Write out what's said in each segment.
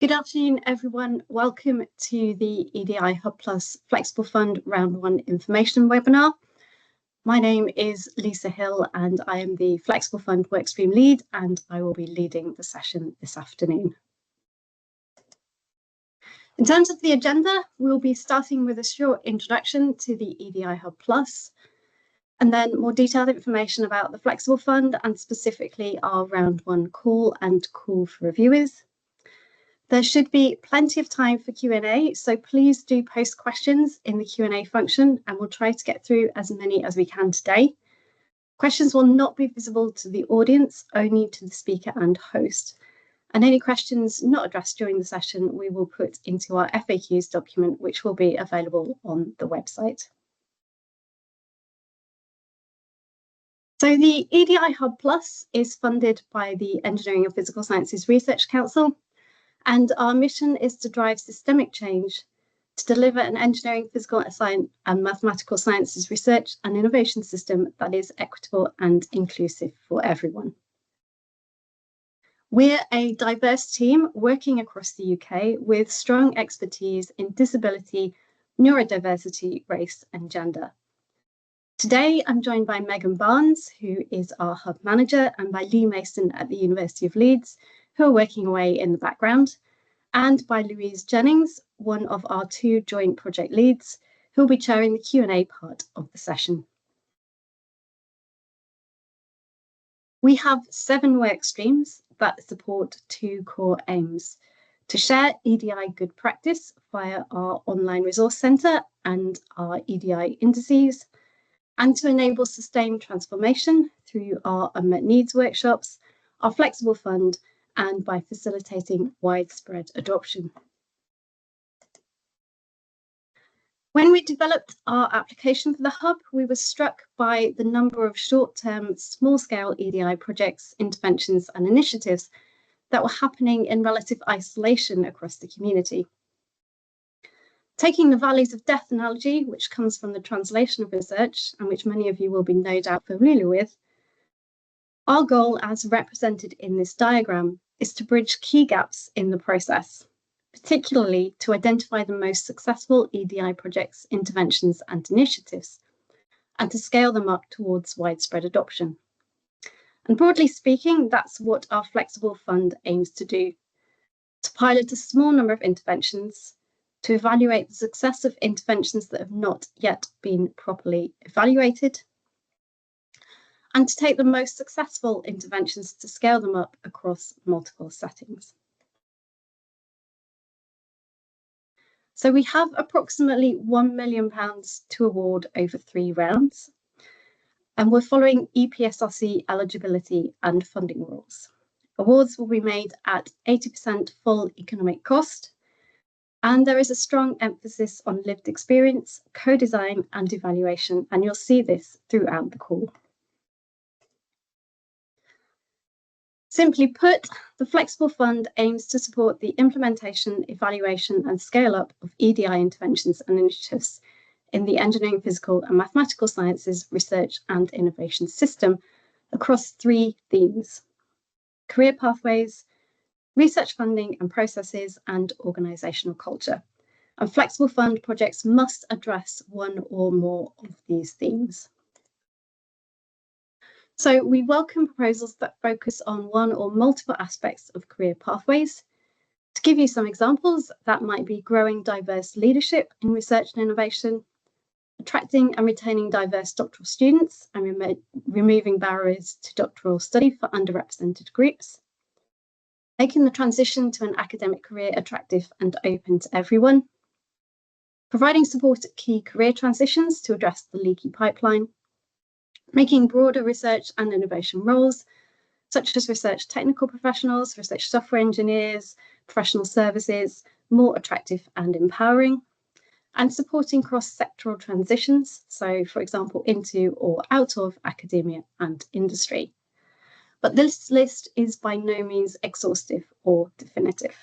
Good afternoon, everyone. Welcome to the EDI Hub Plus Flexible Fund Round 1 information webinar. My name is Lisa Hill and I am the Flexible Fund Workstream Lead, and I will be leading the session this afternoon. In terms of the agenda, we'll be starting with a short introduction to the EDI Hub Plus, and then more detailed information about the Flexible Fund and specifically our Round 1 call and call for reviewers. There should be plenty of time for Q&A, so please do post questions in the Q&A function and we'll try to get through as many as we can today. Questions will not be visible to the audience, only to the speaker and host. And any questions not addressed during the session, we will put into our FAQs document, which will be available on the website. So the EDI Hub Plus is funded by the Engineering and Physical Sciences Research Council. And our mission is to drive systemic change to deliver an engineering, physical, and mathematical sciences research and innovation system that is equitable and inclusive for everyone. We're a diverse team working across the UK with strong expertise in disability, neurodiversity, race and gender. Today, I'm joined by Megan Barnes, who is our Hub Manager, and by Lee Mason at the University of Leeds, who are working away in the background, and by Louise Jennings, one of our 2 joint project leads, who will be chairing the Q&A part of the session. We have 7 work streams that support 2 core aims: to share EDI good practice via our online resource centre and our EDI indices, and to enable sustained transformation through our unmet needs workshops, our flexible fund, and by facilitating widespread adoption. When we developed our application for the Hub, we were struck by the number of short-term, small-scale EDI projects, interventions and initiatives that were happening in relative isolation across the community. Taking the valleys of death analogy, which comes from the translation of research and which many of you will be no doubt familiar with, our goal, as represented in this diagram, is to bridge key gaps in the process, particularly to identify the most successful EDI projects, interventions and initiatives, and to scale them up towards widespread adoption. And broadly speaking, that's what our Flexible Fund aims to do: to pilot a small number of interventions, to evaluate the success of interventions that have not yet been properly evaluated, and to take the most successful interventions to scale them up across multiple settings. So we have approximately £1 million to award over 3 rounds, and we're following EPSRC eligibility and funding rules. Awards will be made at 80% full economic cost, and there is a strong emphasis on lived experience, co-design and evaluation, and you'll see this throughout the call. Simply put, the Flexible Fund aims to support the implementation, evaluation and scale-up of EDI interventions and initiatives in the engineering, physical and mathematical sciences research and innovation system across 3 themes: career pathways, research funding and processes, and organisational culture. And Flexible Fund projects must address one or more of these themes. So we welcome proposals that focus on one or multiple aspects of career pathways. To give you some examples, that might be growing diverse leadership in research and innovation, attracting and retaining diverse doctoral students and removing barriers to doctoral study for underrepresented groups, making the transition to an academic career attractive and open to everyone, providing support at key career transitions to address the leaky pipeline, making broader research and innovation roles, such as research technical professionals, research software engineers, professional services, more attractive and empowering, and supporting cross-sectoral transitions, so for example, into or out of academia and industry. But this list is by no means exhaustive or definitive.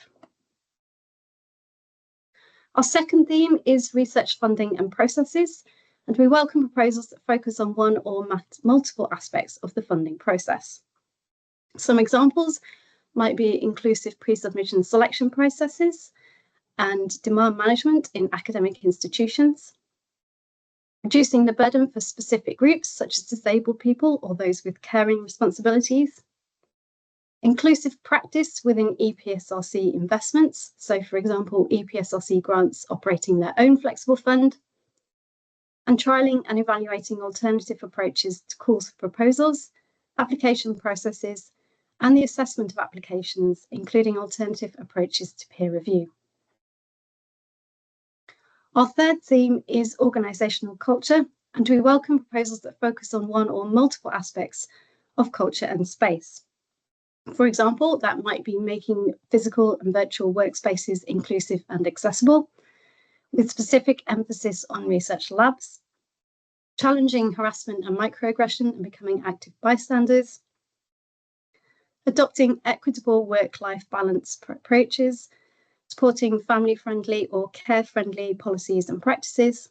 Our second theme is research funding and processes, and we welcome proposals that focus on one or multiple aspects of the funding process. Some examples might be inclusive pre-submission selection processes and demand management in academic institutions, reducing the burden for specific groups such as disabled people or those with caring responsibilities, inclusive practice within EPSRC investments, so for example, EPSRC grants operating their own flexible fund, and trialling and evaluating alternative approaches to calls for proposals, application processes, and the assessment of applications, including alternative approaches to peer review. Our third theme is organisational culture, and we welcome proposals that focus on one or multiple aspects of culture and space. For example, that might be making physical and virtual workspaces inclusive and accessible, with specific emphasis on research labs, challenging harassment and microaggression and becoming active bystanders, adopting equitable work-life balance approaches, supporting family-friendly or care-friendly policies and practices,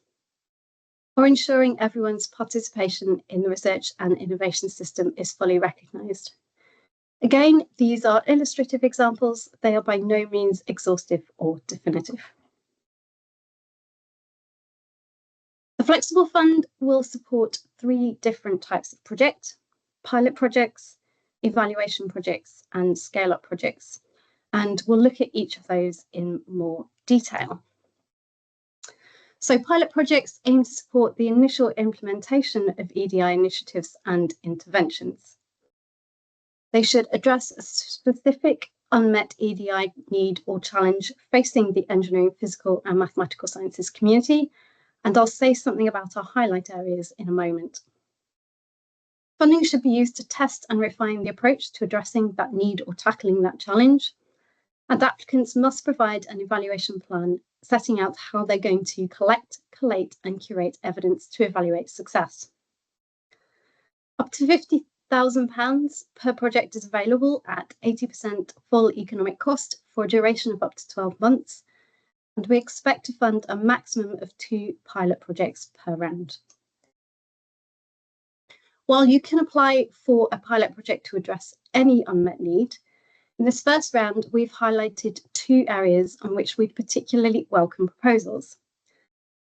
or ensuring everyone's participation in the research and innovation system is fully recognised. Again, these are illustrative examples. They are by no means exhaustive or definitive. The Flexible Fund will support 3 different types of project: pilot projects, evaluation projects, and scale-up projects. And we'll look at each of those in more detail. So pilot projects aim to support the initial implementation of EDI initiatives and interventions. They should address a specific unmet EDI need or challenge facing the engineering, physical, and mathematical sciences community, and I'll say something about our highlight areas in a moment. Funding should be used to test and refine the approach to addressing that need or tackling that challenge, and applicants must provide an evaluation plan setting out how they're going to collect, collate, and curate evidence to evaluate success. Up to £50,000 per project is available at 80% full economic cost for a duration of up to 12 months, and we expect to fund a maximum of 2 pilot projects per round. While you can apply for a pilot project to address any unmet need, in this first round, we've highlighted 2 areas on which we particularly welcome proposals.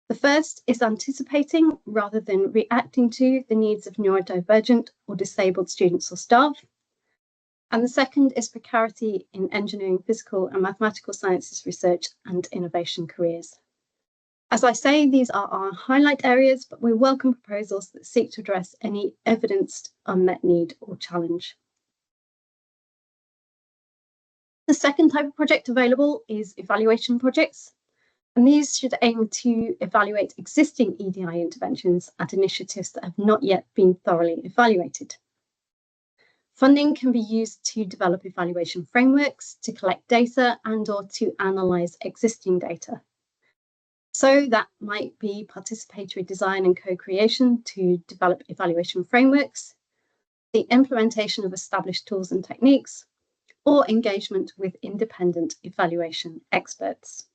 The first is anticipating rather than reacting to the needs of neurodivergent or disabled students or staff. And the second is precarity in engineering, physical, and mathematical sciences research and innovation careers. As I say, these are our highlight areas, but we welcome proposals that seek to address any evidenced unmet need or challenge. The second type of project available is evaluation projects, and these should aim to evaluate existing EDI interventions and initiatives that have not yet been thoroughly evaluated. Funding can be used to develop evaluation frameworks, to collect data, and/or to analyse existing data. So that might be participatory design and co-creation to develop evaluation frameworks, the implementation of established tools and techniques, or engagement with independent evaluation experts.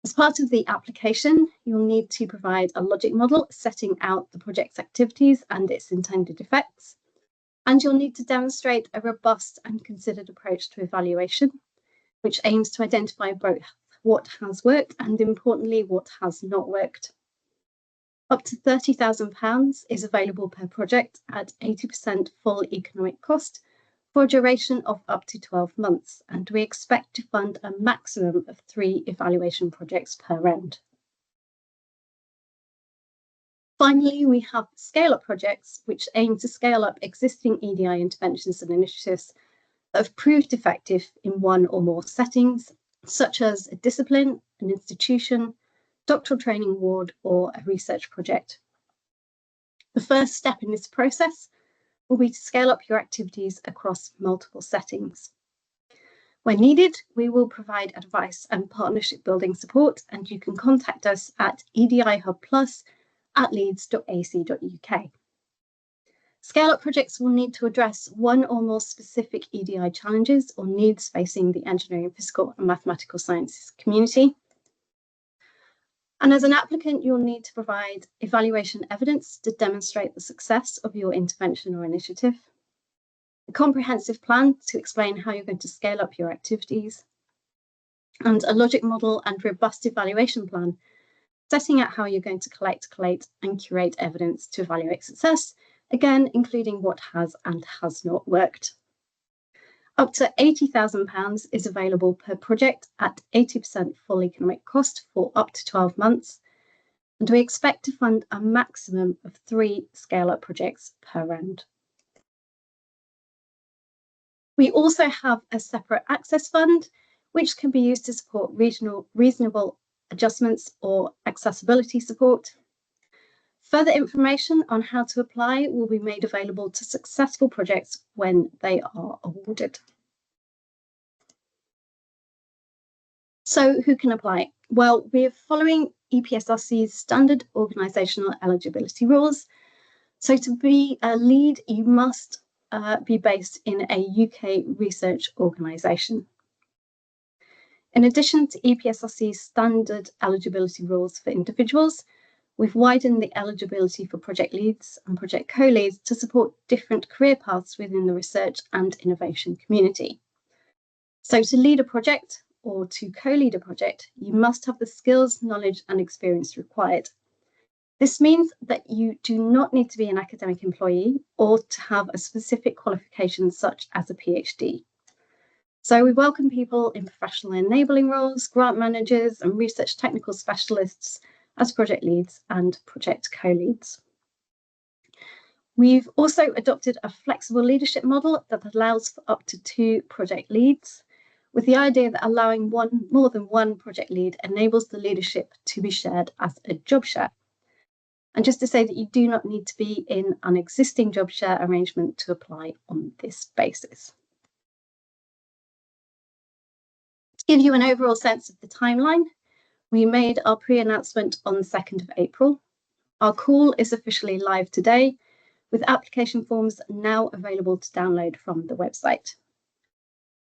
As part of the application, you'll need to provide a logic model setting out the project's activities and its intended effects, and you'll need to demonstrate a robust and considered approach to evaluation, which aims to identify both what has worked and, importantly, what has not worked. Up to £30,000 is available per project at 80% full economic cost for a duration of up to 12 months, and we expect to fund a maximum of 3 evaluation projects per round. Finally, we have scale-up projects, which aim to scale up existing EDI interventions and initiatives that have proved effective in one or more settings, such as a discipline, an institution, doctoral training ward, or a research project. The first step in this process will be to scale up your activities across multiple settings. When needed, we will provide advice and partnership building support, and you can contact us at edihubplus@leeds.ac.uk. Scale-up projects will need to address one or more specific EDI challenges or needs facing the engineering, physical, and mathematical sciences community. And as an applicant, you'll need to provide evaluation evidence to demonstrate the success of your intervention or initiative. a comprehensive plan to explain how you're going to scale up your activities, and a logic model and robust evaluation plan, setting out how you're going to collect, collate, and curate evidence to evaluate success, again, including what has and has not worked. Up to £80,000 is available per project at 80% full economic cost for up to 12 months, and we expect to fund a maximum of 3 scale-up projects per round. We also have a separate access fund, which can be used to support reasonable adjustments or accessibility support. Further information on how to apply will be made available to successful projects when they are awarded. So who can apply? Well, we're following EPSRC's standard organisational eligibility rules. So to be a lead, you must be based in a UK research organisation. In addition to EPSRC's standard eligibility rules for individuals, we've widened the eligibility for project leads and project co-leads to support different career paths within the research and innovation community. So to lead a project or to co-lead a project, you must have the skills, knowledge and experience required. This means that you do not need to be an academic employee or to have a specific qualification such as a PhD. So we welcome people in professional enabling roles, grant managers and research technical specialists as project leads and project co-leads. We've also adopted a flexible leadership model that allows for up to 2 project leads, with the idea that allowing more than one project lead enables the leadership to be shared as a job share. And just to say that you do not need to be in an existing job share arrangement to apply on this basis. To give you an overall sense of the timeline, we made our pre-announcement on the 2nd of April. Our call is officially live today, with application forms now available to download from the website.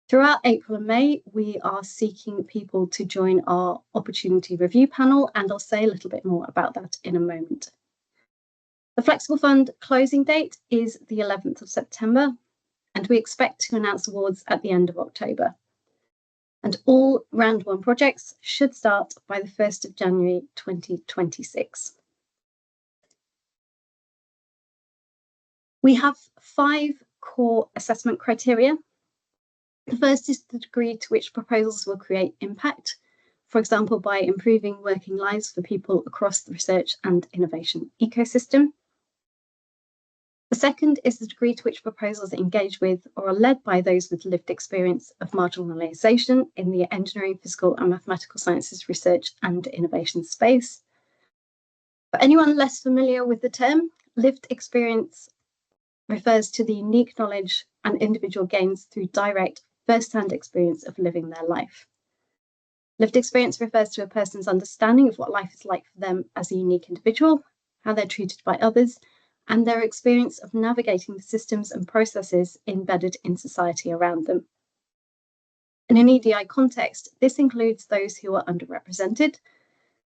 Throughout April and May, we are seeking people to join our opportunity review panel, and I'll say a little bit more about that in a moment. The Flexible Fund closing date is the 11th of September, and we expect to announce awards at the end of October. And all Round 1 projects should start by the 1st of January 2026. We have 5 core assessment criteria. The first is the degree to which proposals will create impact, for example, by improving working lives for people across the research and innovation ecosystem. The second is the degree to which proposals engage with or are led by those with lived experience of marginalisation in the engineering, physical and mathematical sciences research and innovation space. For anyone less familiar with the term, lived experience refers to the unique knowledge and individual gains through direct first-hand experience of living their life. Lived experience refers to a person's understanding of what life is like for them as a unique individual, how they're treated by others, and their experience of navigating the systems and processes embedded in society around them. In an EDI context, this includes those who are underrepresented,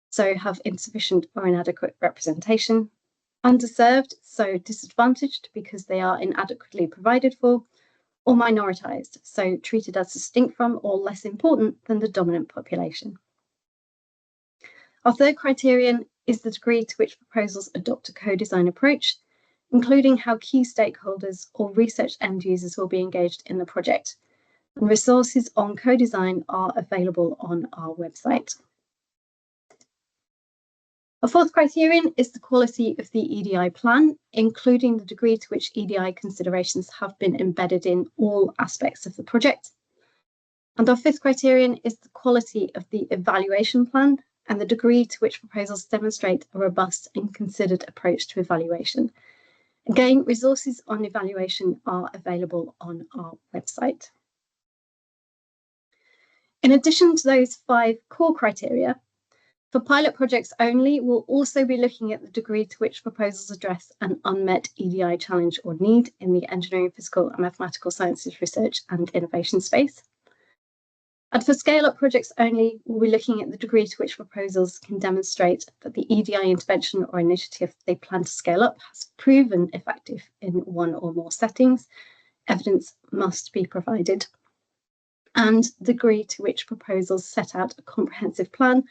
so have insufficient or inadequate representation, underserved, so disadvantaged because they are inadequately provided for, or minoritised, so treated as distinct from or less important than the dominant population. Our third criterion is the degree to which proposals adopt a co-design approach, including how key stakeholders or research end users will be engaged in the project. And resources on co-design are available on our website. A fourth criterion is the quality of the EDI plan, including the degree to which EDI considerations have been embedded in all aspects of the project. And our fifth criterion is the quality of the evaluation plan and the degree to which proposals demonstrate a robust and considered approach to evaluation. Again, resources on evaluation are available on our website. In addition to those 5 core criteria, for pilot projects only, we'll also be looking at the degree to which proposals address an unmet EDI challenge or need in the engineering, physical and mathematical sciences research and innovation space. And for scale-up projects only, we'll be looking at the degree to which proposals can demonstrate that the EDI intervention or initiative they plan to scale up has proven effective in one or more settings, evidence must be provided, and the degree to which proposals set out a comprehensive plan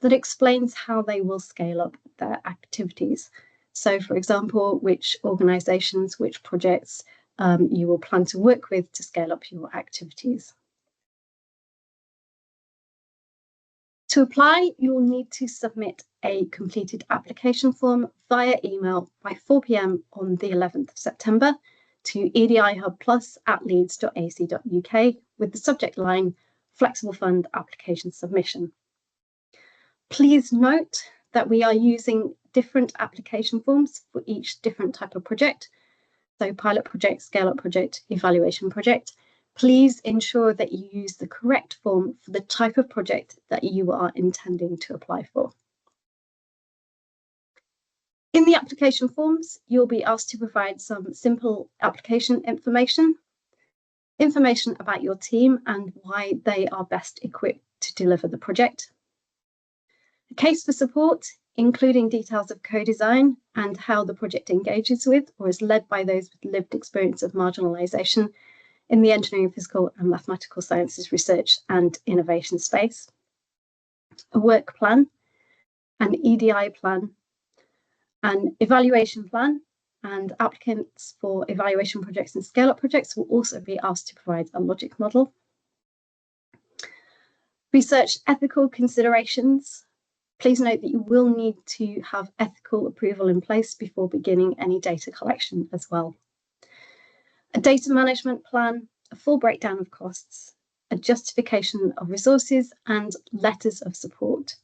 that explains how they will scale up their activities. So, for example, which organisations, which projects you will plan to work with to scale up your activities. To apply, you will need to submit a completed application form via email by 4 p.m. on the 11th of September to edihubplus@leeds.ac.uk with the subject line Flexible Fund Application Submission. Please note that we are using different application forms for each different type of project. So pilot project, scale-up project, evaluation project. Please ensure that you use the correct form for the type of project that you are intending to apply for. In the application forms, you'll be asked to provide some simple application information about your team and why they are best equipped to deliver the project. A case for support, including details of co-design and how the project engages with or is led by those with lived experience of marginalisation in the engineering, physical and mathematical sciences research and innovation space. A work plan, an EDI plan, an evaluation plan, and applicants for evaluation projects and scale-up projects will also be asked to provide a logic model. Research ethical considerations. Please note that you will need to have ethical approval in place before beginning any data collection as well. A data management plan, a full breakdown of costs, a justification of resources, and letters of support.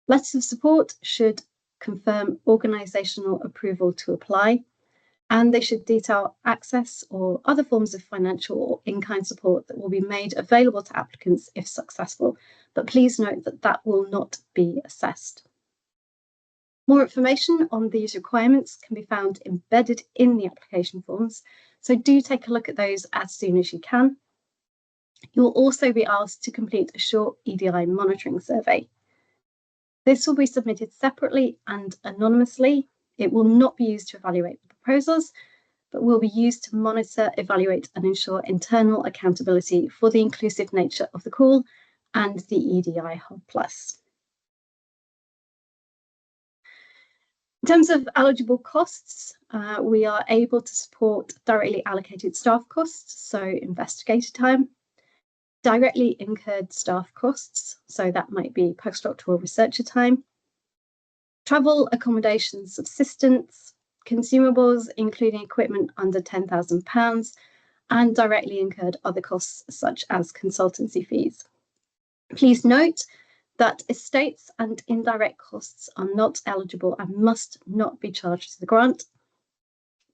Letters of support should confirm organisational approval to apply, and they should detail access or other forms of financial or in-kind support that will be made available to applicants if successful. But please note that that will not be assessed. More information on these requirements can be found embedded in the application forms, so do take a look at those as soon as you can. You will also be asked to complete a short EDI monitoring survey. This will be submitted separately and anonymously. It will not be used to evaluate the proposals, but will be used to monitor, evaluate and ensure internal accountability for the inclusive nature of the call and the EDI Hub Plus. In terms of eligible costs, we are able to support directly allocated staff costs, so investigator time, directly incurred staff costs, so that might be postdoctoral researcher time, travel, accommodation, subsistence, consumables, including equipment under £10,000, and directly incurred other costs such as consultancy fees. Please note that estates and indirect costs are not eligible and must not be charged to the grant.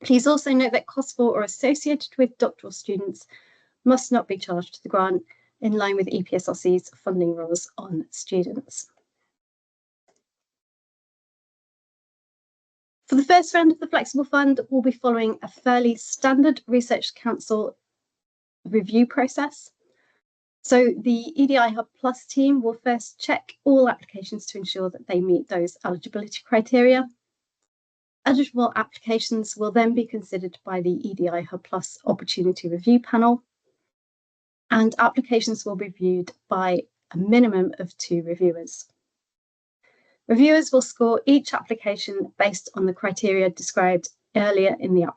Please also note that costs for or associated with doctoral students must not be charged to the grant in line with EPSRC's funding rules on students. For the first round of the Flexible Fund, we'll be following a fairly standard Research Council review process. So the EDI Hub Plus team will first check all applications to ensure that they meet those eligibility criteria. Eligible applications will then be considered by the EDI Hub Plus Opportunity Review Panel, and applications will be reviewed by a minimum of 2 reviewers. Reviewers will score each application based on the criteria described earlier in the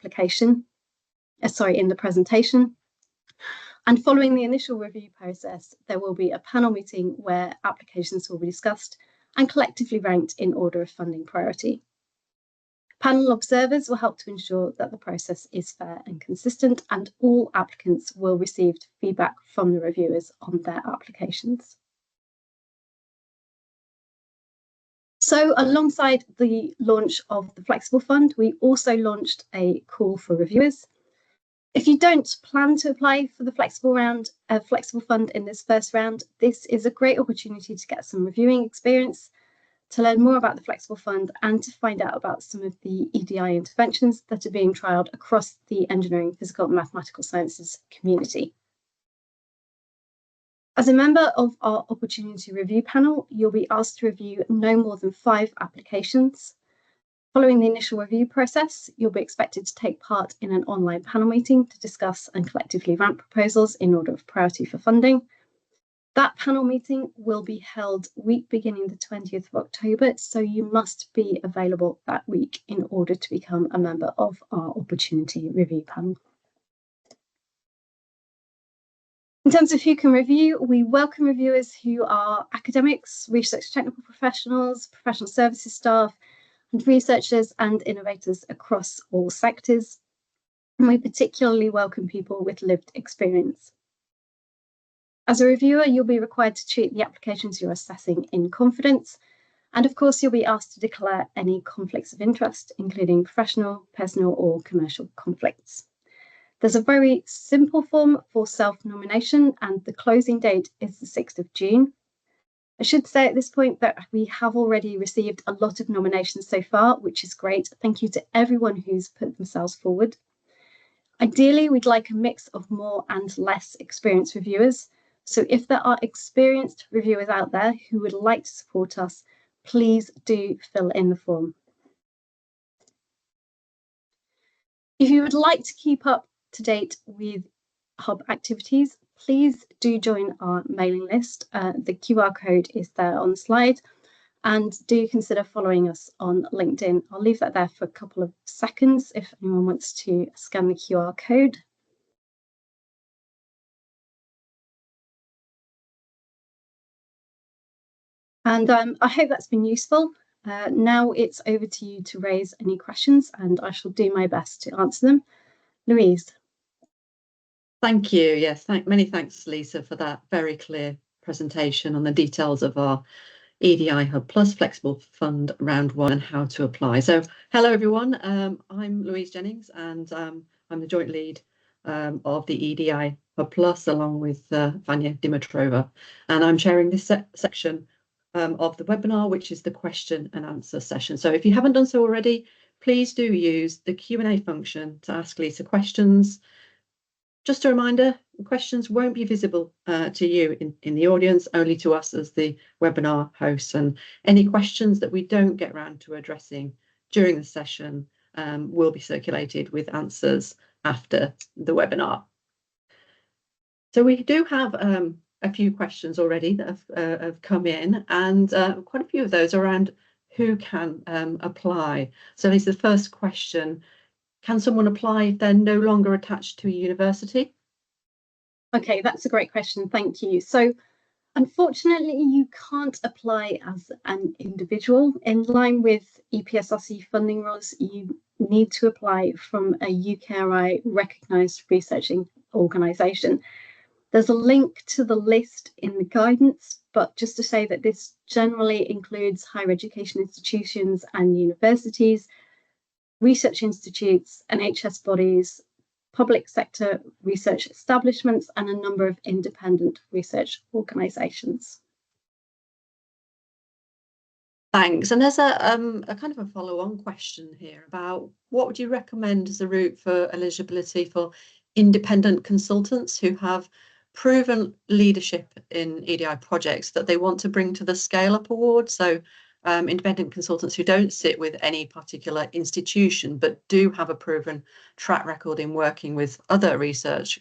in the presentation. And following the initial review process, there will be a panel meeting where applications will be discussed and collectively ranked in order of funding priority. Panel observers will help to ensure that the process is fair and consistent, and all applicants will receive feedback from the reviewers on their applications. So alongside the launch of the Flexible Fund, we also launched a call for reviewers. If you don't plan to apply for the Flexible Fund in this first round, this is a great opportunity to get some reviewing experience, to learn more about the Flexible Fund, and to find out about some of the EDI interventions that are being trialled across the engineering, physical and mathematical sciences community. As a member of our Opportunity Review Panel, you'll be asked to review no more than 5 applications. Following the initial review process, you'll be expected to take part in an online panel meeting to discuss and collectively rank proposals in order of priority for funding. That panel meeting will be held week beginning the 20th of October, so you must be available that week in order to become a member of our Opportunity Review panel. In terms of who can review, we welcome reviewers who are academics, research technical professionals, professional services staff, and researchers and innovators across all sectors. And we particularly welcome people with lived experience. As a reviewer, you'll be required to treat the applications you're assessing in confidence. And of course, you'll be asked to declare any conflicts of interest, including professional, personal, or commercial conflicts. There's a very simple form for self-nomination, and the closing date is the 6th of June. I should say at this point that we have already received a lot of nominations so far, which is great. Thank you to everyone who's put themselves forward. Ideally, we'd like a mix of more and less experienced reviewers. So if there are experienced reviewers out there who would like to support us, please do fill in the form. If you would like to keep up to date with Hub activities, please do join our mailing list. The QR code is there on the slide, and do consider following us on LinkedIn. I'll leave that there for a couple of seconds if anyone wants to scan the QR code. And I hope that's been useful. Now it's over to you to raise any questions, and I shall do my best to answer them. Louise. Thank you. Yes, many thanks, Lisa, for that very clear presentation on the details of our EDI Hub Plus Flexible Fund Round 1 and how to apply. So hello, everyone. I'm Louise Jennings, and I'm the joint lead of the EDI Hub Plus along with Vanya Dimitrova. And I'm chairing this section of the webinar, which is the question and answer session. So if you haven't done so already, please do use the Q&A function to ask Lisa questions. Just a reminder, the questions won't be visible to you in the audience, only to us as the webinar hosts. And any questions that we don't get around to addressing during the session will be circulated with answers after the webinar. So we do have a few questions already that have come in, and quite a few of those around who can apply. So this is the first question. Can someone apply if they're no longer attached to a university? Okay, that's a great question. Thank you. So unfortunately, you can't apply as an individual. In line with EPSRC funding rules, you need to apply from a UKRI recognised researching organisation. There's a link to the list in the guidance, but just to say that this generally includes higher education institutions and universities, research institutes, NHS bodies, public sector research establishments, and a number of independent research organisations. Thanks. And there's a kind of a follow-on question here about what would you recommend as a route for eligibility for independent consultants who have proven leadership in EDI projects that they want to bring to the Scale Up Award? So independent consultants who don't sit with any particular institution, but do have a proven track record in working with other research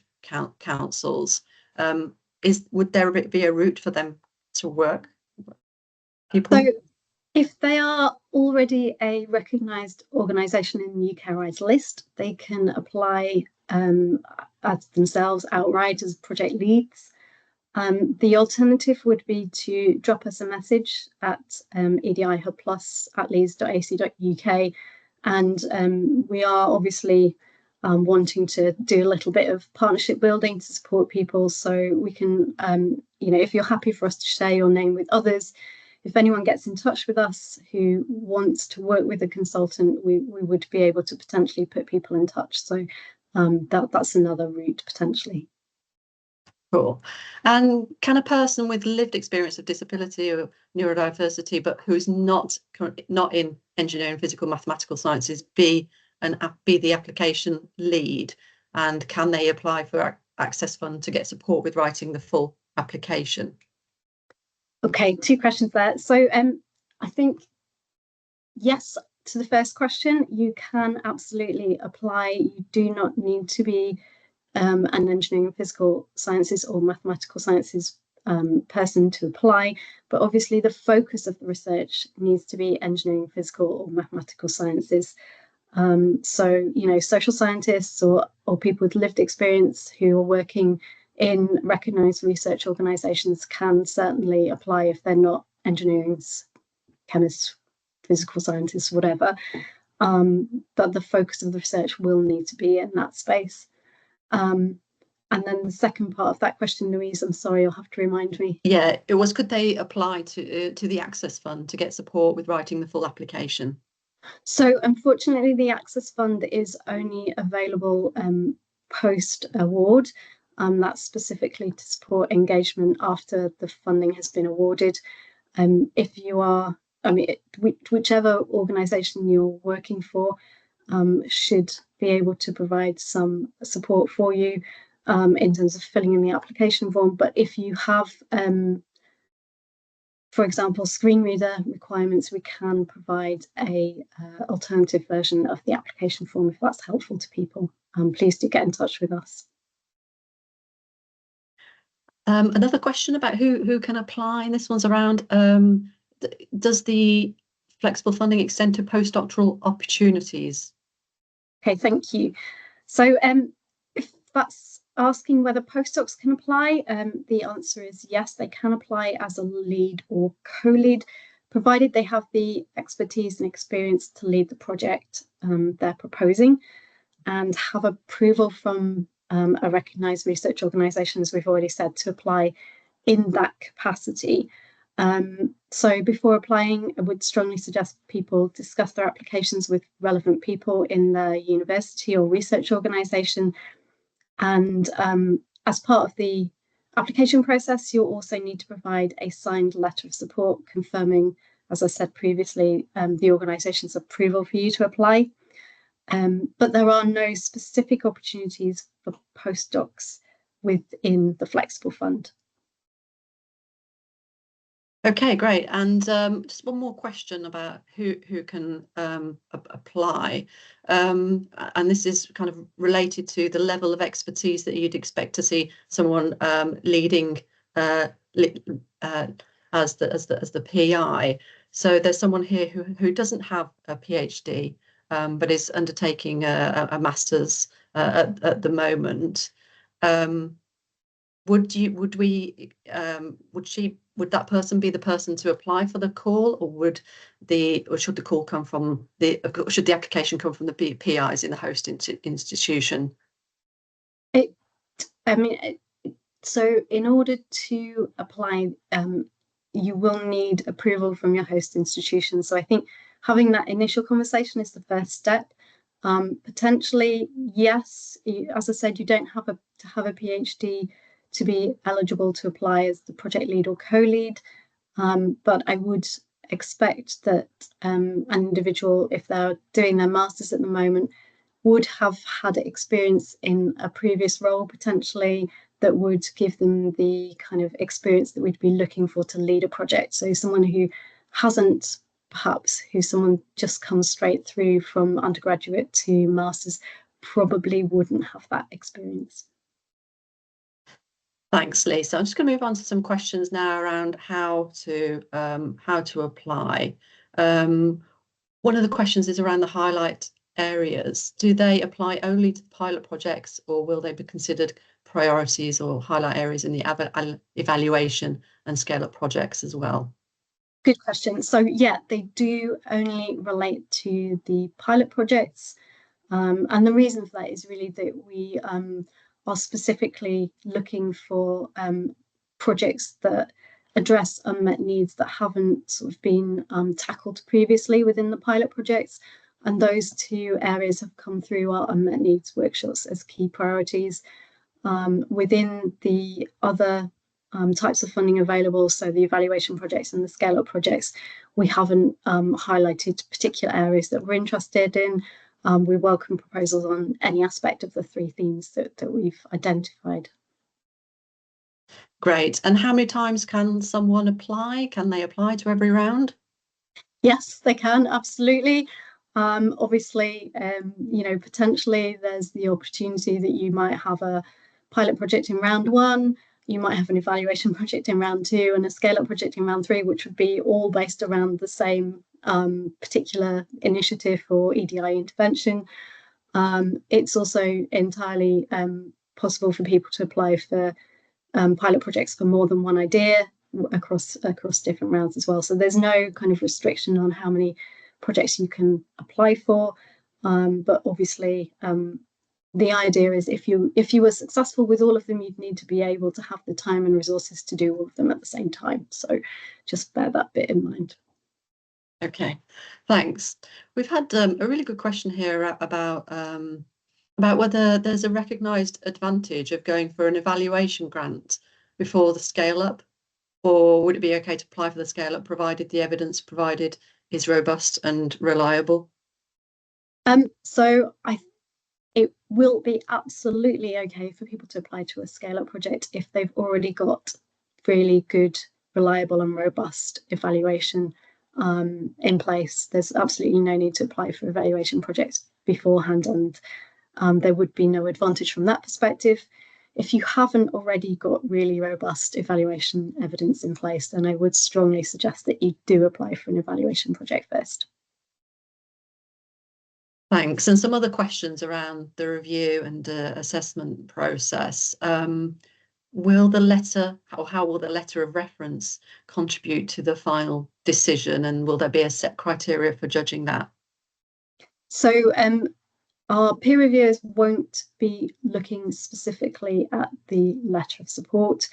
councils. Would there be a route for them to work? So if they are already a recognised organisation in the UKRI's list, they can apply as themselves outright as project leads. The alternative would be to drop us a message at edihubplus@leeds.ac.uk, and we are obviously wanting to do a little bit of partnership building to support people. So we can, if you're happy for us to share your name with others, if anyone gets in touch with us who wants to work with a consultant, we would be able to potentially put people in touch. So that's another route potentially. Cool. And can a person with lived experience of disability or neurodiversity, but who's not in engineering, physical, mathematical sciences, be the application lead? And can they apply for Access Fund to get support with writing the full application? Okay, two questions there. So I think, yes, to the first question, you can absolutely apply. You do not need to be an engineering and physical sciences or mathematical sciences person to apply, but obviously the focus of the research needs to be engineering, physical or mathematical sciences. So, you know, social scientists or people with lived experience who are working in recognised research organisations can certainly apply if they're not engineers, chemists, physical scientists, whatever. But the focus of the research will need to be in that space. And then the second part of that question, Louise, I'm sorry, you'll have to remind me. Yeah, it was, could they apply to the Access Fund to get support with writing the full application? So unfortunately, the Access Fund is only available post-award. That's specifically to support engagement after the funding has been awarded. If you are, I mean, whichever organisation you're working for should be able to provide some support for you in terms of filling in the application form. But if you have, for example, screen reader requirements, we can provide a alternative version of the application form if that's helpful to people. Please do get in touch with us. Another question about who can apply, and this one's around, does the flexible funding extend to postdoctoral opportunities? Okay, thank you. So if that's asking whether postdocs can apply, the answer is yes, they can apply as a lead or co-lead, provided they have the expertise and experience to lead the project they're proposing and have approval from a recognised research organisation, as we've already said, to apply in that capacity. So before applying, I would strongly suggest people discuss their applications with relevant people in their university or research organisation. And as part of the application process, you'll also need to provide a signed letter of support confirming, as I said previously, the organisation's approval for you to apply. But there are no specific opportunities for postdocs within the Flexible Fund. Okay, great. And just one more question about who can apply. And this is kind of related to the level of expertise that you'd expect to see someone leading as the PI. So there's someone here who doesn't have a PhD, but is undertaking a master's at the moment. Would that person be the person to apply for the call, or should the call come from should the application come from the PIs in the host institution? So in order to apply, you will need approval from your host institution. So I think having that initial conversation is the first step. Potentially, yes, as I said, you don't have to have a PhD to be eligible to apply as the project lead or co-lead, but I would expect that an individual, if they're doing their masters at the moment, would have had experience in a previous role potentially that would give them the kind of experience that we'd be looking for to lead a project. So someone who hasn't, perhaps someone just comes straight through from undergraduate to masters, probably wouldn't have that experience. Thanks, Lisa. I'm just going to move on to some questions now around how to apply. One of the questions is around the highlight areas. Do they apply only to pilot projects, or will they be considered priorities or highlight areas in the evaluation and scale-up projects as well? Good question. So yeah, they do only relate to the pilot projects. And the reason for that is really that we are specifically looking for projects that address unmet needs that haven't sort of been tackled previously within the pilot projects. And those two areas have come through our unmet needs workshops as key priorities. Within the other types of funding available, so the evaluation projects and the scale-up projects, we haven't highlighted particular areas that we're interested in. We welcome proposals on any aspect of the three themes that we've identified. Great. And how many times can someone apply? Can they apply to every round? Yes, they can, absolutely. Obviously, potentially there's the opportunity that you might have a pilot project in round 1, you might have an evaluation project in round 2 and a scale-up project in round 3, which would be all based around the same particular initiative or EDI intervention. It's also entirely possible for people to apply for pilot projects for more than one idea across different rounds as well. So there's no kind of restriction on how many projects you can apply for, but obviously the idea is if you were successful with all of them, you'd need to be able to have the time and resources to do all of them at the same time. So just bear that bit in mind. Okay, thanks. We've had a really good question here about whether there's a recognised advantage of going for an evaluation grant before the scale-up, or would it be okay to apply for the scale-up provided the evidence provided is robust and reliable? So it will be absolutely okay for people to apply to a scale-up project if they've already got really good, reliable and robust evaluation in place. There's absolutely no need to apply for evaluation projects beforehand, and there would be no advantage from that perspective. If you haven't already got really robust evaluation evidence in place, then I would strongly suggest that you do apply for an evaluation project first. Thanks. And some other questions around the review and assessment process. Will the letter, or how will the letter of reference contribute to the final decision, and will there be a set criteria for judging that? So our peer reviewers won't be looking specifically at the letter of support.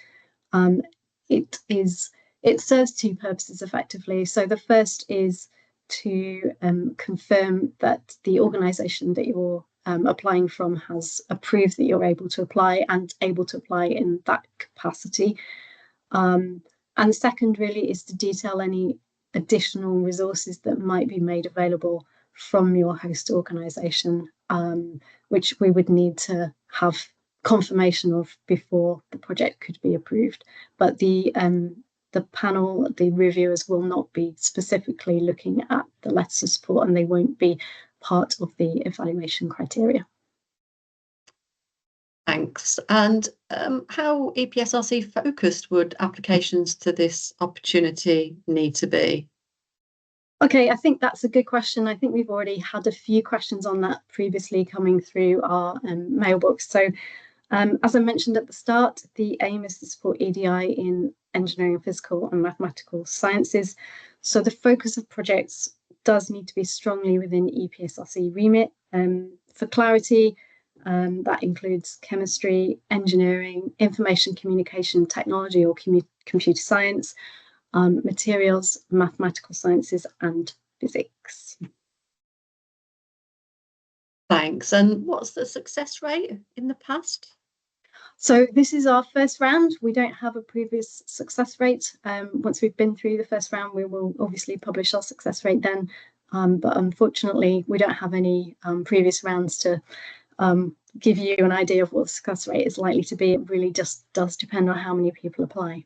It serves two purposes effectively. So the first is to confirm that the organisation that you're applying from has approved that you're able to apply and able to apply in that capacity. And the second really is to detail any additional resources that might be made available from your host organisation, which we would need to have confirmation of before the project could be approved. But the panel, the reviewers, will not be specifically looking at the letters of support, and they won't be part of the evaluation criteria. Thanks. And how EPSRC focused would applications to this opportunity need to be? Okay, I think that's a good question. I think we've already had a few questions on that previously coming through our mailbox. So as I mentioned at the start, the aim is to support EDI in engineering, physical and mathematical sciences. So the focus of projects does need to be strongly within EPSRC remit. For clarity, that includes chemistry, engineering, information communication technology or computer science, materials, mathematical sciences and physics. Thanks. And what's the success rate in the past? So this is our first round. We don't have a previous success rate. Once we've been through the first round, we will obviously publish our success rate then. But unfortunately, we don't have any previous rounds to give you an idea of what the success rate is likely to be. It really just does depend on how many people apply.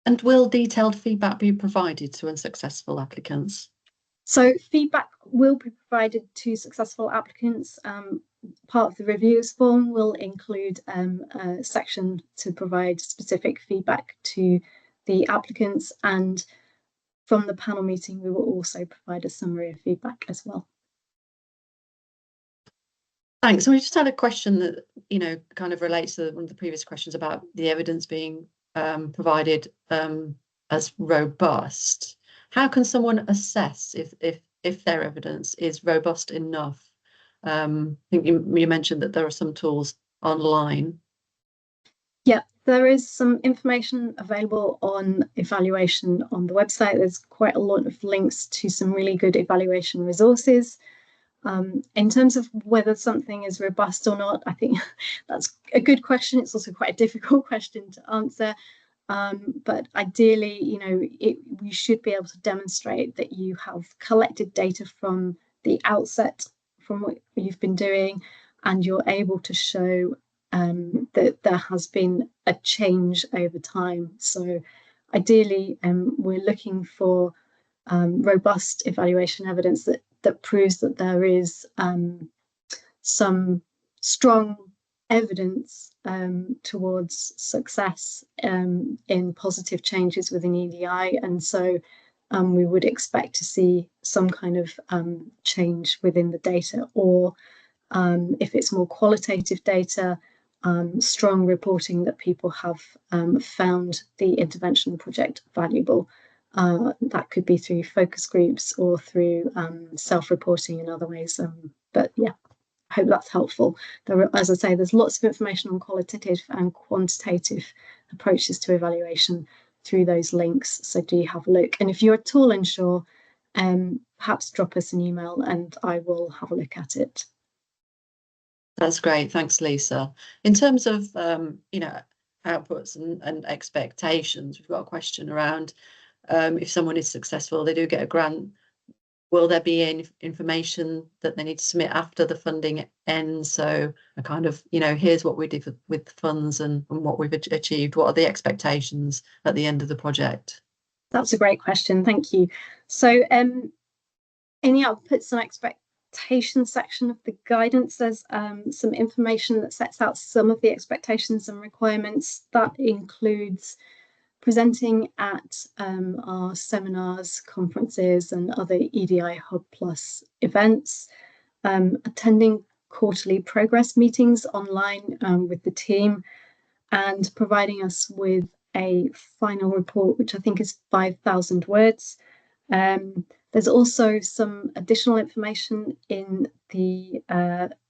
And will detailed feedback be provided to unsuccessful applicants? So feedback will be provided to successful applicants. Part of the reviews form will include a section to provide specific feedback to the applicants, and from the panel meeting we will also provide a summary of feedback as well. Thanks. So we just had a question that, kind of relates to one of the previous questions about the evidence being provided as robust. How can someone assess if their evidence is robust enough? I think you mentioned that there are some tools online. Yeah, there is some information available on evaluation on the website. There's quite a lot of links to some really good evaluation resources. In terms of whether something is robust or not, I think that's a good question. It's also quite a difficult question to answer. But ideally, you should be able to demonstrate that you have collected data from the outset from what you've been doing, and you're able to show that there has been a change over time. So ideally, we're looking for robust evaluation evidence that that proves that there is some strong evidence towards success in positive changes within EDI, and so we would expect to see some kind of change within the data, or if it's more qualitative data, strong reporting that people have found the intervention project valuable. That could be through focus groups or through self-reporting in other ways. But yeah, I hope that's helpful. As I say, there's lots of information on qualitative and quantitative approaches to evaluation through those links, so do have a look. And if you're at all unsure, perhaps drop us an email and I will have a look at it. That's great, thanks, Lisa. In terms of outputs and expectations, we've got a question around if someone is successful, they do get a grant, will there be any information that they need to submit after the funding ends? So a kind of, here's what we did with funds and what we've achieved. What are the expectations at the end of the project? That's a great question, thank you. So in the outputs and expectations section of the guidance, there's some information that sets out some of the expectations and requirements. That includes presenting at our seminars, conferences, and other EDI Hub Plus events, attending quarterly progress meetings online with the team, and providing us with a final report, which I think is 5,000 words. There's also some additional information in the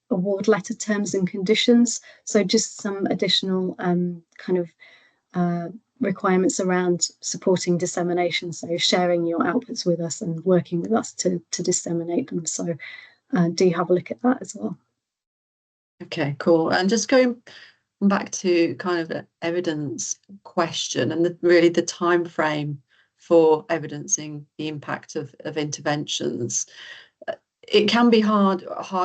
award letter terms and conditions, so just some additional kind of requirements around supporting dissemination, so sharing your outputs with us and working with us to disseminate them. So do have a look at that as well. Okay, cool. And just going back to kind of the evidence question and really the time frame for evidencing the impact of interventions, it can be hard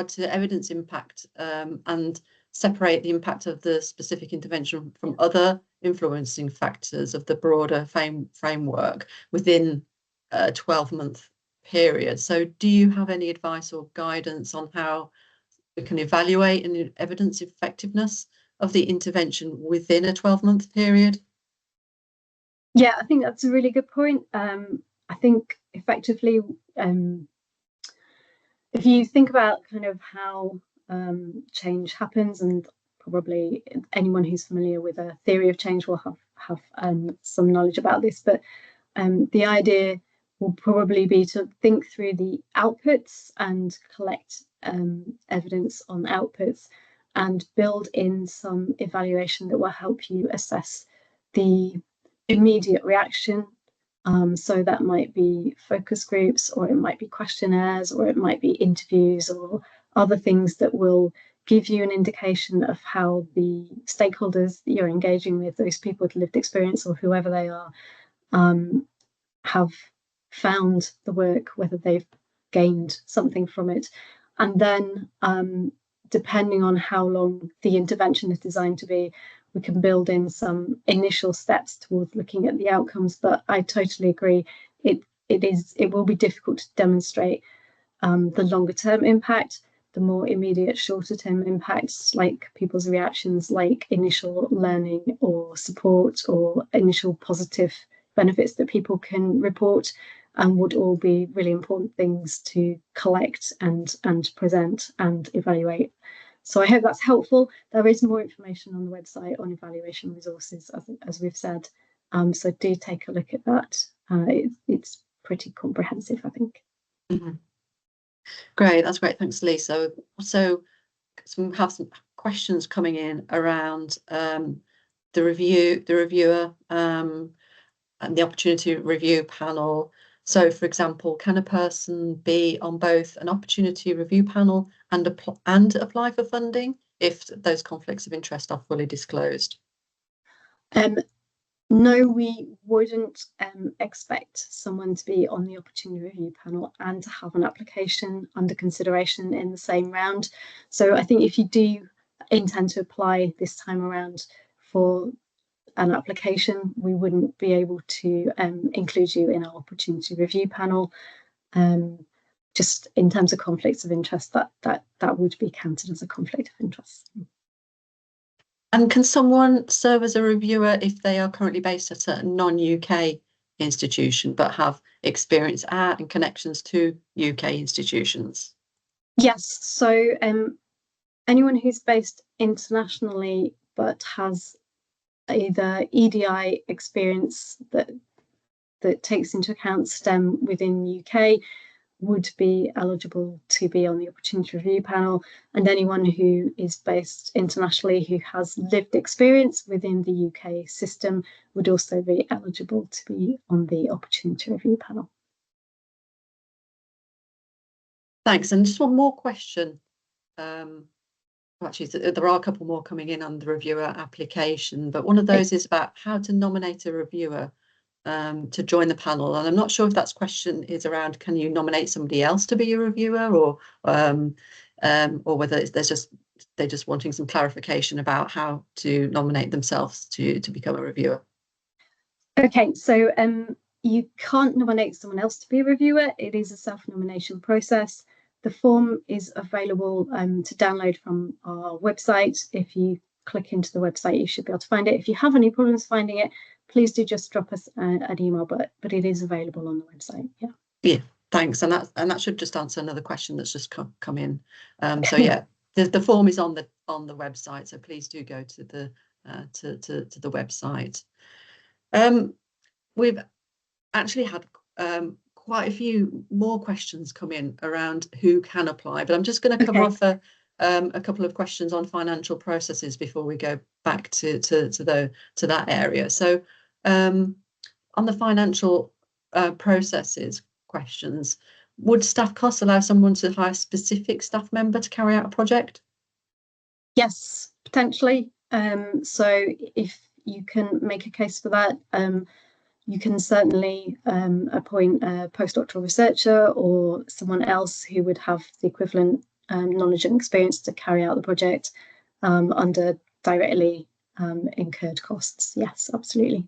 to evidence impact and separate the impact of the specific intervention from other influencing factors of the broader framework within a 12-month period. So do you have any advice or guidance on how we can evaluate and evidence effectiveness of the intervention within a 12-month period? Yeah, I think that's a really good point. I think effectively, if you think about kind of how change happens, and probably anyone who's familiar with a theory of change will have some knowledge about this, but the idea will probably be to think through the outputs and collect evidence on outputs and build in some evaluation that will help you assess the immediate reaction. So that might be focus groups, or it might be questionnaires, or it might be interviews, or other things that will give you an indication of how the stakeholders that you're engaging with, those people with lived experience or whoever they are, have found the work, whether they've gained something from it. And then depending on how long the intervention is designed to be, we can build in some initial steps towards looking at the outcomes. But I totally agree, it will be difficult to demonstrate the longer term impact. The more immediate shorter term impacts, like people's reactions, like initial learning or support or initial positive benefits that people can report, would all be really important things to collect and present and evaluate. So I hope that's helpful. There is more information on the website on evaluation resources, as we've said. So do take a look at that. It's pretty comprehensive, I think. Mm-hmm. Great, that's great. Thanks, Lisa. So we have some questions coming in around the reviewer, and the opportunity review panel. So, for example, can a person be on both an opportunity review panel and apply for funding if those conflicts of interest are fully disclosed? No, we wouldn't expect someone to be on the opportunity review panel and to have an application under consideration in the same round. So I think if you do intend to apply this time around for an application, we wouldn't be able to include you in our opportunity review panel. just in terms of conflicts of interest, that would be counted as a conflict of interest. And can someone serve as a reviewer if they are currently based at a non-UK institution but have experience at and connections to UK institutions? Yes, so anyone who's based internationally but has either EDI experience that takes into account STEM within the UK would be eligible to be on the Opportunity Review panel, and anyone who is based internationally who has lived experience within the UK system would also be eligible to be on the Opportunity Review panel. Thanks. And just one more question. Actually, there are a couple more coming in on the reviewer application, but one of those is about how to nominate a reviewer to join the panel. And I'm not sure if that question is around, can you nominate somebody else to be a reviewer, or whether they're just wanting some clarification about how to nominate themselves to become a reviewer. Okay, so you can't nominate someone else to be a reviewer. It is a self-nomination process. The form is available to download from our website. If you click into the website, you should be able to find it. If you have any problems finding it, please do just drop us an email, but it is available on the website. Yeah, thanks. And that should just answer another question that's just come in. So yeah, the form is on the website, so please do go to the website. We've actually had quite a few more questions come in around who can apply, but I'm just going to cover off a couple of questions on financial processes before we go back to that area. So on the financial processes questions, would staff costs allow someone to hire a specific staff member to carry out a project? Yes, potentially. So if you can make a case for that, you can certainly appoint a postdoctoral researcher or someone else who would have the equivalent knowledge and experience to carry out the project under directly incurred costs. Yes, absolutely.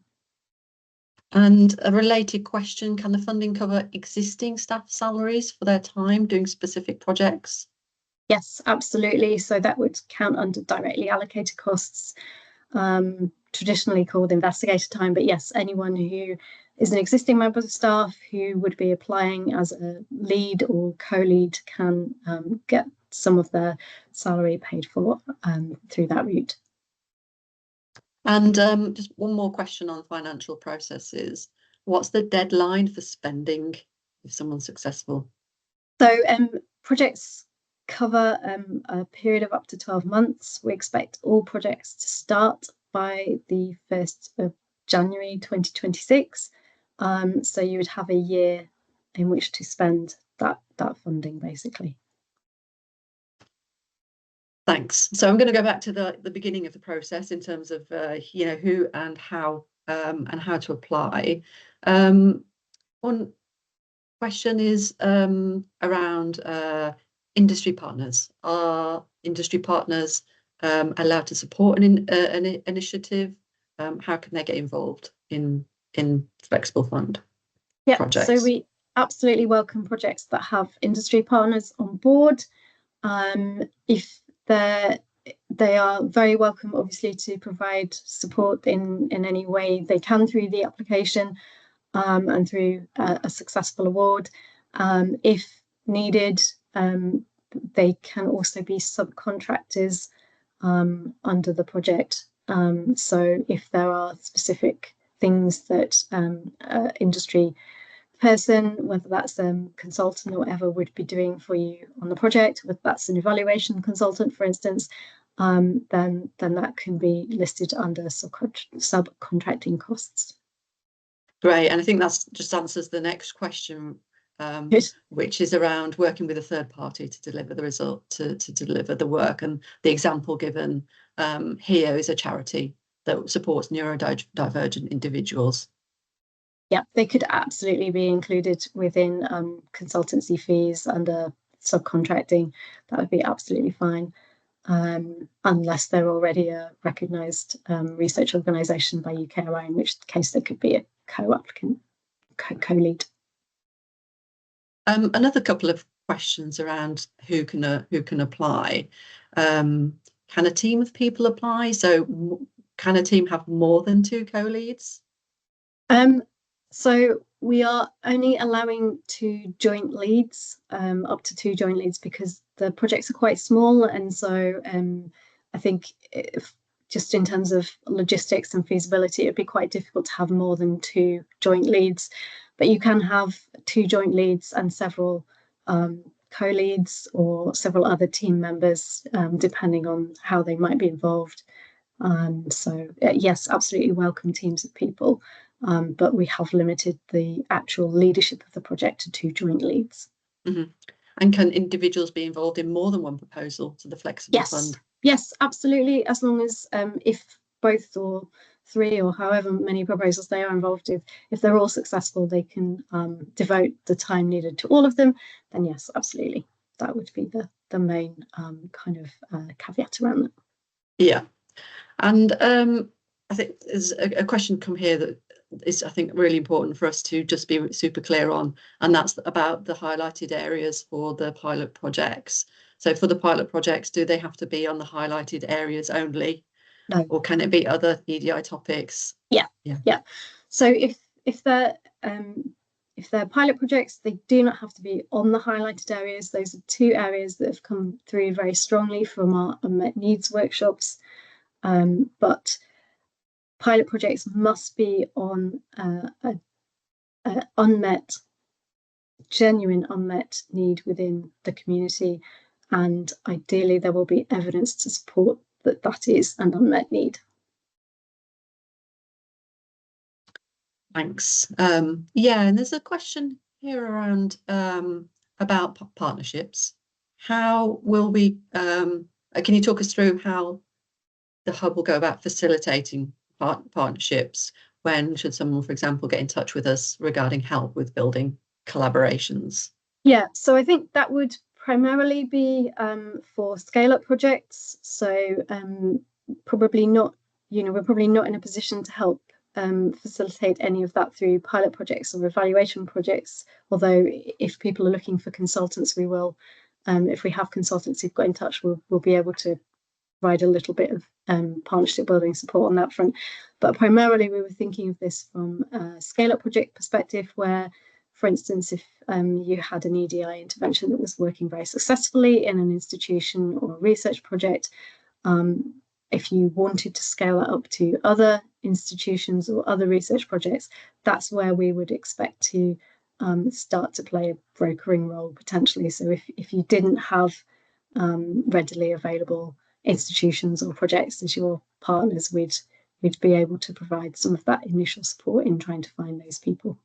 And a related question, can the funding cover existing staff salaries for their time doing specific projects? Yes, absolutely. So that would count under directly allocated costs, traditionally called investigator time. But yes, anyone who is an existing member of staff who would be applying as a lead or co-lead can get some of their salary paid for through that route. And just one more question on financial processes. What's the deadline for spending if someone's successful? So projects cover a period of up to 12 months. We expect all projects to start by the 1st of January 2026. So you would have a year in which to spend that funding, basically. Thanks. So I'm going to go back to the beginning of the process in terms of who and how to apply. One question is around industry partners. Are industry partners allowed to support an initiative? How can they get involved in flexible fund projects? So we absolutely welcome projects that have industry partners on board. If they are very welcome, obviously, to provide support in any way they can through the application and through a successful award. If needed, they can also be subcontractors under the project. So if there are specific things that industry person, whether that's a consultant or whatever, would be doing for you on the project, whether that's an evaluation consultant, for instance, then that can be listed under subcontracting costs. Great, and I think that just answers the next question, which is around working with a third party to deliver the result, to deliver the work. And the example given here is a charity that supports neurodivergent individuals. Yeah, they could absolutely be included within consultancy fees under subcontracting. That would be absolutely fine, unless they're already a recognised research organisation by UKRI, in which case they could be a co-applicant, co-lead. Another couple of questions around who can apply. Can a team of people apply? So can a team have more than 2 co-leads? So we are only allowing 2 joint leads, up to 2 joint leads, because the projects are quite small, and so I think just in terms of logistics and feasibility, it'd be quite difficult to have more than 2 joint leads. But you can have 2 joint leads and several co-leads or several other team members, depending on how they might be involved. So yes, absolutely welcome teams of people, but we have limited the actual leadership of the project to 2 joint leads. Mm-hmm. And can individuals be involved in more than one proposal to the flexible fund? Yes, absolutely. As long as if both or 3 or however many proposals they are involved in, if they're all successful, they can devote the time needed to all of them, then yes, absolutely. That would be the main kind of caveat around that. Yeah. And I think there's a question come here that is, I think, really important for us to just be super clear on, and that's about the highlighted areas for the pilot projects. So for the pilot projects, do they have to be on the highlighted areas only? No. Or can it be other EDI topics? Yeah. So if they're pilot projects, they do not have to be on the highlighted areas. Those are 2 areas that have come through very strongly from our unmet needs workshops. But pilot projects must be on a genuine unmet need within the community, and ideally there will be evidence to support that is an unmet need. Thanks. Yeah, and there's a question here around about partnerships. How will we, can you talk us through how the hub will go about facilitating partnerships? When should someone, for example, get in touch with us regarding help with building collaborations? Yeah, so I think that would primarily be for scale-up projects. So probably not, we're probably not in a position to help facilitate any of that through pilot projects or evaluation projects. Although if people are looking for consultants, we will. If we have consultants who've got in touch, we'll be able to provide a little bit of partnership building support on that front. But primarily we were thinking of this from a scale-up project perspective, where, for instance, if you had an EDI intervention that was working very successfully in an institution or a research project, if you wanted to scale that up to other institutions or other research projects, that's where we would expect to start to play a brokering role potentially. So if you didn't have readily available institutions or projects as your partners, we'd be able to provide some of that initial support in trying to find those people.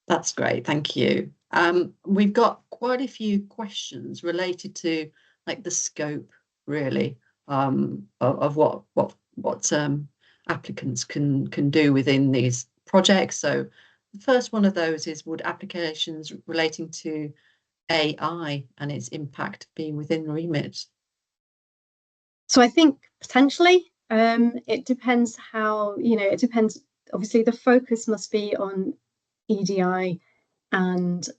That's great, thank you. We've got quite a few questions related to like the scope, really, of what applicants can do within these projects. So the first one of those is, would applications relating to AI and its impact be within remit? So I think potentially it depends how, it depends. Obviously, the focus must be on EDI and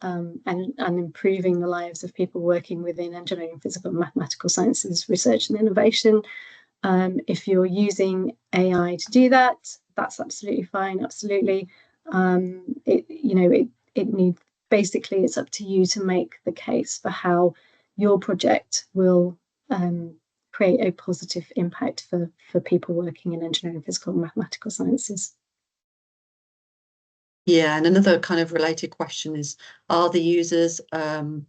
improving the lives of people working within engineering, physical, and mathematical sciences research and innovation. If you're using AI to do that, that's absolutely fine. Absolutely, it needs, basically it's up to you to make the case for how your project will create a positive impact for people working in engineering, physical, and mathematical sciences. Yeah, and another kind of related question is, are the users or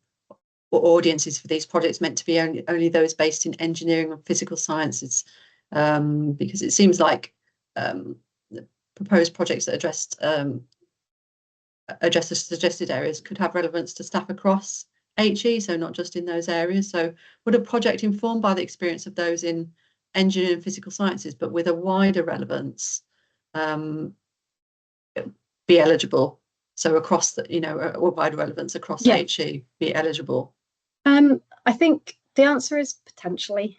audiences for these projects meant to be only those based in engineering or physical sciences? Because it seems like the proposed projects that address the suggested areas could have relevance to staff across HE, so not just in those areas. So would a project informed by the experience of those in engineering and physical sciences, but with a wider relevance, be eligible? So across the, a wider relevance across HE, be eligible? I think the answer is potentially.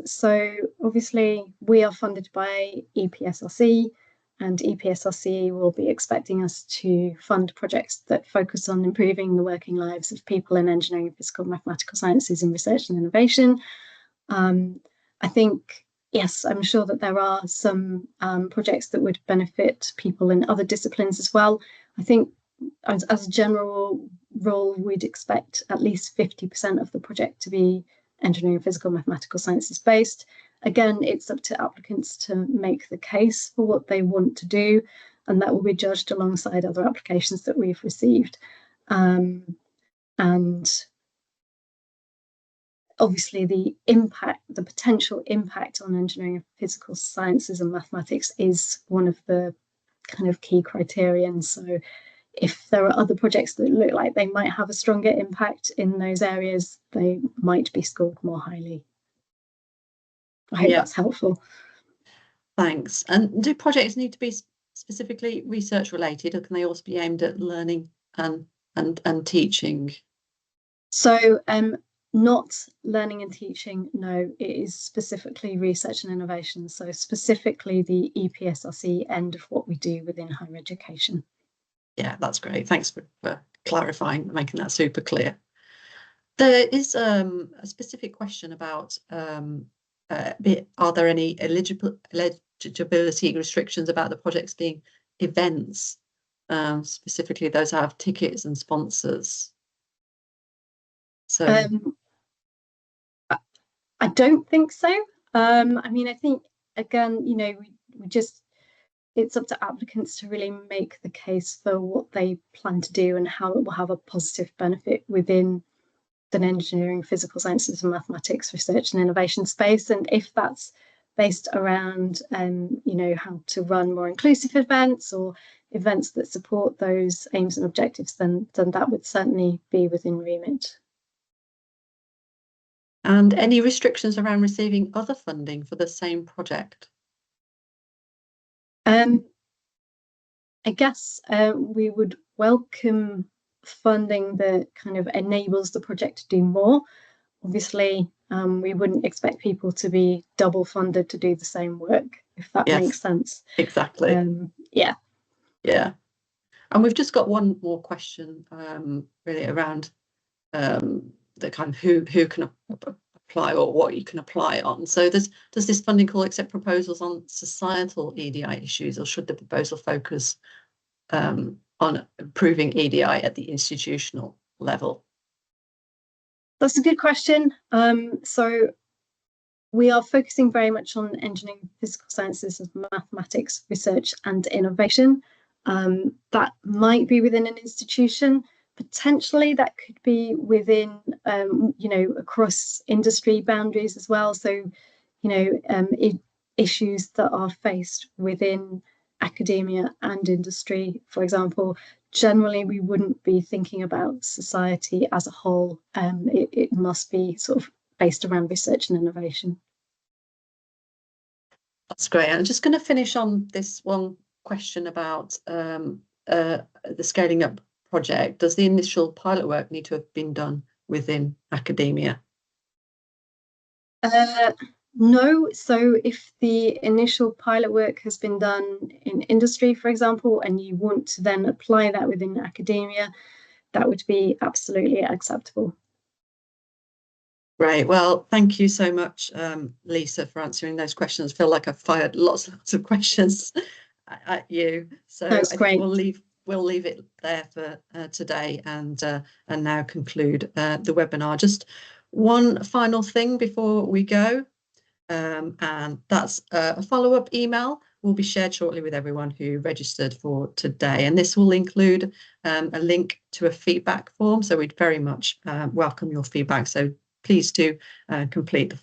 So obviously we are funded by EPSRC. and EPSRC will be expecting us to fund projects that focus on improving the working lives of people in engineering, physical, mathematical sciences and research and innovation. I think, yes, I'm sure that there are some projects that would benefit people in other disciplines as well. I think as a general rule, we'd expect at least 50% of the project to be engineering, physical, mathematical sciences based. Again, it's up to applicants to make the case for what they want to do, and that will be judged alongside other applications that we've received. And obviously the potential impact on engineering, physical sciences and mathematics is one of the kind of key criterion. So if there are other projects that look like they might have a stronger impact in those areas, they might be scored more highly. I hope that's helpful. Thanks. And do projects need to be specifically research related, or can they also be aimed at learning and teaching? So not learning and teaching, no, it is specifically research and innovation. So specifically the EPSRC end of what we do within higher education. Yeah, that's great. Thanks for clarifying, making that super clear. There is a specific question about are there any eligibility restrictions about the projects being events, specifically those that have tickets and sponsors? So I don't think so. I mean, I think, again, you know, we just, it's up to applicants to really make the case for what they plan to do and how it will have a positive benefit within an engineering, physical sciences and mathematics research and innovation space. And if that's based around, you know, how to run more inclusive events or events that support those aims and objectives, then that would certainly be within remit. And any restrictions around receiving other funding for the same project? I guess we would welcome funding that kind of enables the project to do more. Obviously, we wouldn't expect people to be double funded to do the same work, if that makes sense. Exactly. Yeah. And we've just got one more question really around the kind of who can apply or what you can apply on. So does this funding call accept proposals on societal EDI issues, or should the proposal focus on improving EDI at the institutional level? That's a good question. So we are focusing very much on engineering, physical sciences and mathematics research and innovation. That might be within an institution. Potentially that could be within, you know, across industry boundaries as well. So, you know, issues that are faced within academia and industry, for example, generally we wouldn't be thinking about society as a whole. It must be sort of based around research and innovation. That's great. I'm just going to finish on this one question about the scaling up project. Does the initial pilot work need to have been done within academia? No. So if the initial pilot work has been done in industry, for example, and you want to then apply that within academia, that would be absolutely acceptable. Great. Well, thank you so much, Lisa, for answering those questions. I feel like I've fired lots of questions at you. So that's great. I think we'll leave it there for today and now conclude the webinar. Just one final thing before we go, and that's a follow-up email will be shared shortly with everyone who registered for today, and this will include a link to a feedback form. So we'd very much welcome your feedback. So please do complete the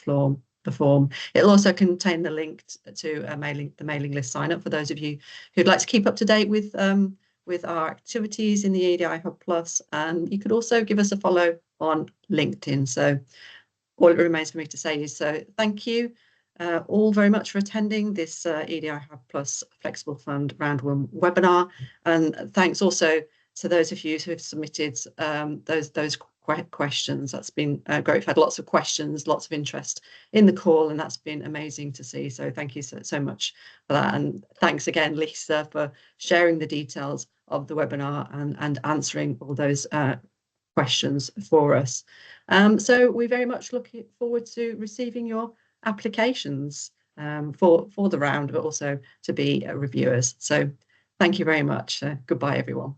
form. It'll also contain the link to the mailing list sign up for those of you who'd like to keep up to date with our activities in the EDI Hub Plus, and you could also give us a follow on LinkedIn. So all it remains for me to say is thank you all very much for attending this EDI Hub Plus Flexible Fund Round 1 webinar, and thanks also to those of you who have submitted those questions. That's been great. We've had lots of questions, lots of interest in the call, and that's been amazing to see. So thank you so much for that. And thanks again, Lisa, for sharing the details of the webinar and answering all those questions for us. So we very much look forward to receiving your applications for the round, but also to be reviewers. So thank you very much. Goodbye, everyone.